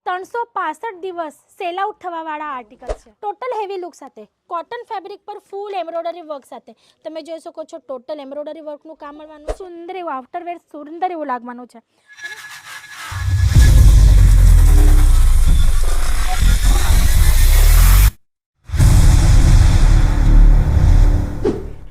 365 દિવસ cell out થવાવાળા article છે। Total heavy look સાથે કોટન ફેબ્રિક પર ફૂલ એમ્બ્રોઇડરી વર્ક સાથે તમે જોઈ શકો છો। ટોટલ એમ્બ્રોઇડરી વર્કનું કામ મળવાનું, સુંદર એવું આફ્ટરવેર સુંદર એવું લાગવાનું છે।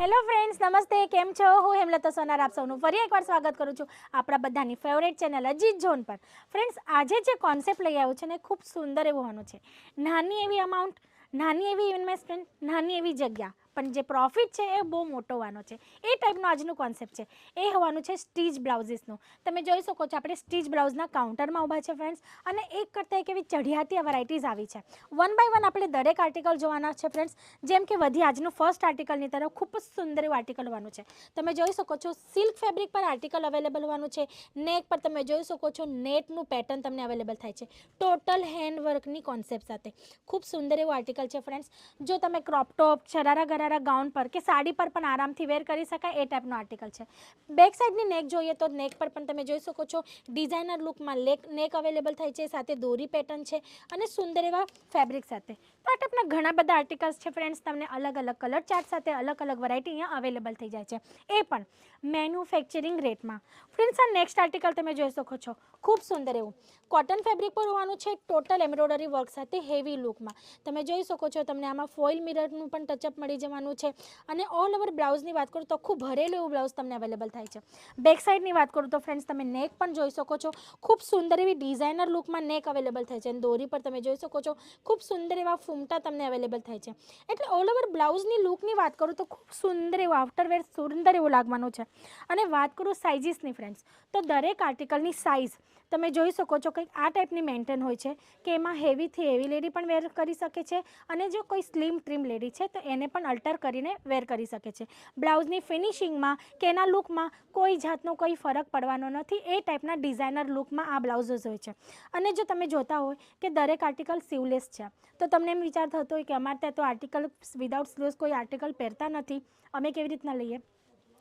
હેલો ફ્રેન્ડ્સ, નમસ્તે, કેમ છો? હું હેમલતા સોનાર આપ સૌનું ફરી એકવાર સ્વાગત કરું છું આપણા બધાની ફેવરેટ ચેનલ અજીત ઝોન પર। ફ્રેન્ડ્સ, આજે જે કોન્સેપ્ટ લઈ આવ્યો છે ને ખૂબ સુંદર એવું હોવાનું છે। નાની એવી અમાઉન્ટ, નાની એવી ઇન્વેસ્ટમેન્ટ, નાની એવી જગ્યા, પણ જે પ્રોફિટ છે એ બહુ મોટો હોવાનો છે। એ ટાઈપનો આજનું કોન્સેપ્ટ છે, એ હોવાનું છે સ્ટીચ બ્લાઉઝીસનું। તમે જોઈ શકો છો આપણે સ્ટીચ બ્લાઉઝના કાઉન્ટરમાં ઊભા છે ફ્રેન્ડ્સ, અને એક કરતાં એક એવી ચઢિયાતી વેરાયટીઝ આવી છે। વન બાય વન આપણે દરેક આર્ટિકલ જોવાના છે ફ્રેન્ડ્સ। જેમ કે વધી આજનું ફર્સ્ટ આર્ટિકલની તરફ, ખૂબ જ સુંદર એવું આર્ટિકલ હોવાનું છે। તમે જોઈ શકો છો સિલ્ક ફેબ્રિક પર આર્ટિકલ અવેલેબલ હોવાનું છે। નેક પર તમે જોઈ શકો છો નેટનું પેટર્ન તમને અવેલેબલ થાય છે, ટોટલ હેન્ડવર્કની કોન્સેપ્ટ સાથે। ખૂબ સુંદર એવું આર્ટિકલ છે ફ્રેન્ડ્સ। જો તમે ક્રોપ ટોપ, શરારા ગરારા ગાઉન પર કે સાડી પર પણ આરામથી વેર કરી શકાય એ ટાઈપનો આર્ટિકલ છે। બેક સાઈડની નેક જોઈએ તો નેક પર પણ તમે જોઈ શકો છો ડિઝાઇનર લુકમાં નેક અવેલેબલ થાય છે, સાથે દોરી પેટર્ન છે અને સુંદર એવા ફેબ્રિક સાથે। તો આ ટાઈપના ઘણા બધા આર્ટિકલ્સ છે ફ્રેન્ડ્સ। તમને અલગ અલગ કલર ચાર્ટ સાથે અલગ અલગ વેરાયટી અહીંયા અવેલેબલ થઈ જાય છે, એ પણ મેન્યુફેક્ચરિંગ રેટમાં। ફ્રેન્ડ્સ, આ નેક્સ્ટ આર્ટિકલ તમે જોઈ શકો છો ખૂબ સુંદર એવું કોટન ફેબ્રિક પર હોવાનું છે, ટોટલ એમ્બ્રોઇડરી વર્ક સાથે હેવી લુકમાં। તમે જોઈ શકો છો તમને આમાં ફોઇલ મિરરનું પણ ટચઅપ મળી જવાનું છે, અને ઓલ ઓવર બ્લાઉઝની વાત કરું તો આખું ભરેલું એવું બ્લાઉઝ તમને અવેલેબલ થાય છે। બેક સાઈડની વાત કરું તો ફ્રેન્ડ્સ તમે નેક પણ જોઈ શકો છો, ખૂબ સુંદર એવી ડિઝાઇનર લુકમાં નેક અવેલેબલ થાય છે, અને દોરી પર તમે જોઈ શકો છો ખૂબ સુંદર એવા ફૂમટા તમને અવેલેબલ થાય છે। એટલે ઓલ ઓવર બ્લાઉઝની લુકની વાત કરું તો ખૂબ સુંદર એવું આફ્ટરવેર સુંદર એવું લાગવાનું છે। અને વાત કરું સાઇઝીસની ફ્રેન્ડ્સ, તો દરેક આર્ટિકલની સાઇઝ તમે જોઈ શકો છો કંઈક આ ટાઈપની મેન્ટેન હોય છે કે એમાં હેવીથી હેવી લેડી પણ વેર કરી શકે છે, અને જો કોઈ સ્લિમ ટ્રીમ લેડી છે તો એને પણ અલ્ટર કરીને વેર કરી શકે છે। બ્લાઉઝની ફિનિશિંગમાં કે એના લુકમાં કોઈ જાતનો કોઈ ફરક પડવાનો નથી, એ ટાઈપના ડિઝાઇનર લુકમાં આ બ્લાઉઝીસ હોય છે। અને જો તમે જોતા હોય કે દરેક આર્ટિકલ સ્લીવલેસ છે, તો તમને એમ વિચાર થતો હોય કે અમારે ત્યાં તો આર્ટિકલ વિદાઉટ સ્લીવ્સ કોઈ આર્ટિકલ પહેરતા નથી, અમે કેવી રીતના લઈએ?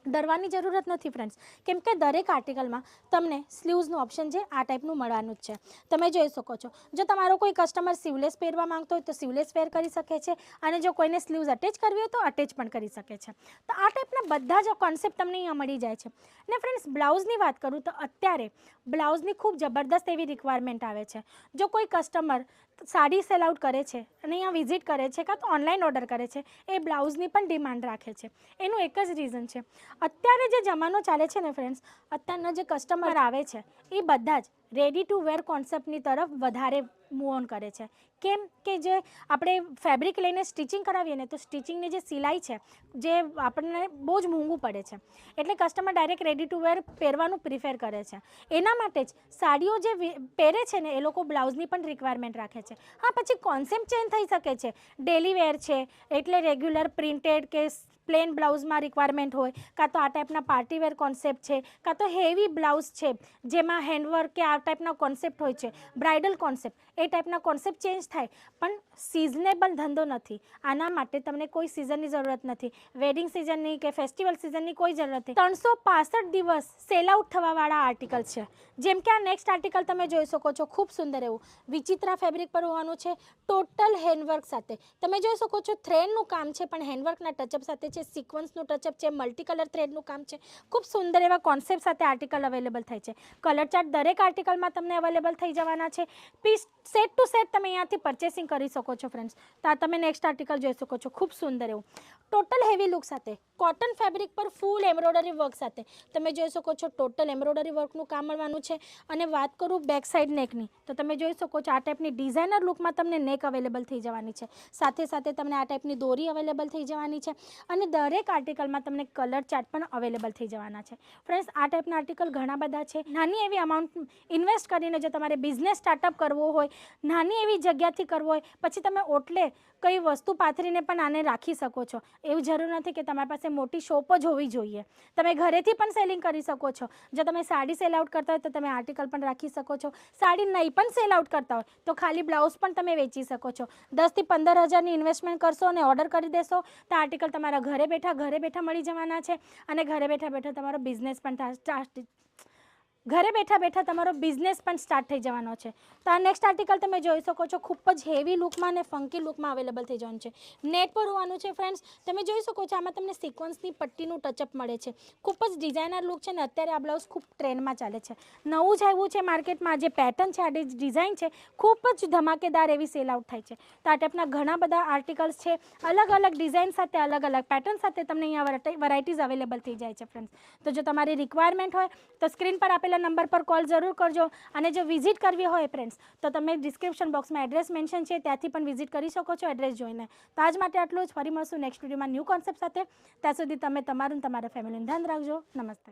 ડરવાની જરૂરત નથી ફ્રેન્ડ્સ, કેમ કે દરેક આર્ટિકલમાં તમને સ્લીવ્સનું ઓપ્શન છે આ ટાઈપનું મળવાનું જ છે। તમે જોઈ શકો છો જો તમારો કોઈ કસ્ટમર સ્લીવલેસ પહેરવા માંગતો હોય તો સ્લીવલેસ વેર કરી શકે છે, અને જો કોઈને સ્લીવ્સ અટેચ કરવી હોય તો અટેચ પણ કરી શકે છે। તો આ ટાઈપના બધા જ કોન્સેપ્ટ તમને અહીંયા મળી જાય છે। ને ફ્રેન્ડ્સ, બ્લાઉઝની વાત કરું તો અત્યારે બ્લાઉઝની ખૂબ જબરદસ્ત એવી રિક્વાયરમેન્ટ આવે છે। જો કોઈ કસ્ટમર સાડી સેલ આઉટ કરે છે અને અહીંયા વિઝિટ કરે છે કાં તો ઓનલાઈન ઓર્ડર કરે છે, એ બ્લાઉઝની પણ ડિમાન્ડ રાખે છે। એનું એક જ રીઝન છે, અત્યારે જે જમાનો ચાલે છે ને ફ્રેન્ડ્સ, અત્યારના જે કસ્ટમર આવે છે એ બધા જ રેડી ટુ વેર કોન્સેપ્ટની તરફ વધારે મૂવ ઓન કરે છે। કેમ કે જે આપણે ફેબ્રિક લઈને સ્ટિચિંગ કરાવીએ ને, તો સ્ટિચિંગની જે સિલાઈ છે જે આપણને બહુ જ મોંઘું પડે છે, એટલે કસ્ટમર ડાયરેક્ટ રેડી ટુ વેર પહેરવાનું પ્રિફર કરે છે। એના માટે જ સાડીઓ જે પહેરે છે ને એ લોકો બ્લાઉઝની પણ રિક્વાયરમેન્ટ રાખે છે। હા, પછી કોન્સેપ્ટ ચેન્જ થઈ શકે છે, ડેલી વેર છે એટલે રેગ્યુલર પ્રિન્ટેડ કે પ્લેન બ્લાઉઝમાં રિક્વાયરમેન્ટ હોય, કાં તો આ ટાઈપના પાર્ટીવેર કોન્સેપ્ટ છે, કાં તો હેવી બ્લાઉઝ છે જેમાં હેન્ડવર્ક કે આ ટાઈપના કોન્સેપ્ટ હોય છે, બ્રાઇડલ કોન્સેપ્ટ, એ ટાઈપના કોન્સેપ્ટ ચેન્જ થાય, પણ સિઝનેબલ ધંધો નથી। આના માટે તમને કોઈ સિઝનની જરૂરત નથી, વેડિંગ સિઝનની કે ફેસ્ટિવલ સિઝનની કોઈ જરૂરત નથી। 365 દિવસ સેલ આઉટ થવાવાળા આર્ટિકલ છે। જેમ કે આ નેક્સ્ટ આર્ટિકલ તમે જોઈ શકો છો ખૂબ સુંદર એવું વિચિત્રા ફેબ્રિક પર હોવાનું છે, ટોટલ હેન્ડવર્ક સાથે। તમે જોઈ શકો છો થ્રેડનું કામ છે પણ હેન્ડવર્કના ટચઅપ સાથે છે, સિક્વન્સનું ટચઅપ છે, મલ્ટી કલર થ્રેડનું કામ છે, ખૂબ સુંદર એવા કોન્સેપ્ટ સાથે આર્ટિકલ અવેલેબલ થાય છે। કલર ચાર્ટ દરેક આર્ટિકલમાં તમને અવેલેબલ થઈ જવાના છે। પીસ સેટ ટુ સેટ તમે અહીંયાથી પરચેસિંગ કરી શકો છો ફ્રેન્ડ્સ। તો આ તમે નેક્સ્ટ આર્ટિકલ જોઈ શકો છો ખૂબ સુંદર એવું ટોટલ હેવી લુક સાથે કોટન ફેબ્રિક પર ફૂલ એમ્બ્રોઇડરી વર્ક સાથે તમે જોઈ શકો છો ટોટલ એમ્બ્રોઇડરી વર્કનું કામ મળવાનું છે। અને વાત કરું બેક સાઈડ નેકની, તો તમે જોઈ શકો છો આ ટાઈપની ડિઝાઇનર લુકમાં તમને નેક અવેલેબલ થઈ જવાની છે, સાથે સાથે તમને આ ટાઈપની દોરી અવેલેબલ થઈ જવાની છે, અને દરેક આર્ટિકલમાં તમને કલર ચાર્ટ પણ અવેલેબલ થઈ જવાના છે। ફ્રેન્ડ્સ, આ ટાઈપના આર્ટિકલ ઘણા બધા છે। નાની એવી અમાઉન્ટ ઇન્વેસ્ટ કરીને જો તમારે બિઝનેસ સ્ટાર્ટઅપ કરવો હોય, નાની એવી જગ્યાથી કરવો હોય, પછી તમે ઓટલે કઈ વસ્તુ પાથરીને પણ આને રાખી શકો છો। એવું જરૂર નથી કે તમારી પાસે મોટી શોપ જ હોવી જોઈએ, તમે ઘરેથી પણ સેલિંગ કરી શકો છો। જો તમે સાડી સેલ આઉટ કરતા હોય તો તમે આર્ટિકલ પણ રાખી શકો છો, સાડી નહીં પણ સેલ આઉટ કરતા હોય તો ખાલી બ્લાઉઝ પણ તમે વેચી શકો છો। 10 થી 15 હજારની ઇન્વેસ્ટમેન્ટ કરશો અને ઓર્ડર કરી દેશો તો આર્ટિકલ તમારા ઘરે બેઠા મળી જવાના છે, અને ઘરે બેઠા તમારો બિઝનેસ પણ ઘરે બેઠા બેઠા તમારો બિઝનેસ પણ સ્ટાર્ટ થઈ જવાનો છે. તો આ નેક્સ્ટ આર્ટિકલ તમે જોઈ શકો છો, ખૂબ જ હેવી લુકમાં અને ફંકી લુકમાં અવેલેબલ થઈ જવાનું છે. નેટ પર હોવાનું છે ફ્રેન્ડ્સ. તમે જોઈ શકો છો આમાં તમને સિક્વન્સની પટ્ટીનું ટચઅપ મળે છે. ખૂબ જ ડિઝાઇનર લુક છે ને અત્યારે આ બ્લાઉઝ ખૂબ ટ્રેન્ડમાં ચાલે છે. નવું જ આવ્યું છે માર્કેટમાં. જે પેટર્ન છે, આ ડિઝાઇન છે, ખૂબ જ ધમાકેદાર એવી સેલ આઉટ થાય છે. તો આ ટાઈપના ઘણા બધા આર્ટિકલ્સ છે, અલગ અલગ ડિઝાઇન સાથે, અલગ અલગ પેટર્ન સાથે તમને અહીંયા વેરાયટીઝ અવેલેબલ થઈ જાય છે ફ્રેન્ડ્સ. તો જો તમારી રિક્વાયરમેન્ટ હોય તો સ્ક્રીન પર આપેલા નંબર પર કોલ જરૂર કરજો. અને જો વિઝિટ કરવી હોય ફ્રેન્ડ્સ તો તમે ડિસ્ક્રિપ્શન બોક્સમાં એડ્રેસ મેન્શન છે, ત્યાંથી પણ વિઝિટ કરી શકો છો એડ્રેસ જોઈને. તો આજ માટે આટલું જ. ફરી મળશું નેક્સ્ટ વિડીયોમાં ન્યૂ કોન્સેપ્ટ સાથે. ત્યાં સુધી તમે તમારું તમારા ફેમિલીનું ધ્યાન રાખજો. નમસ્તે.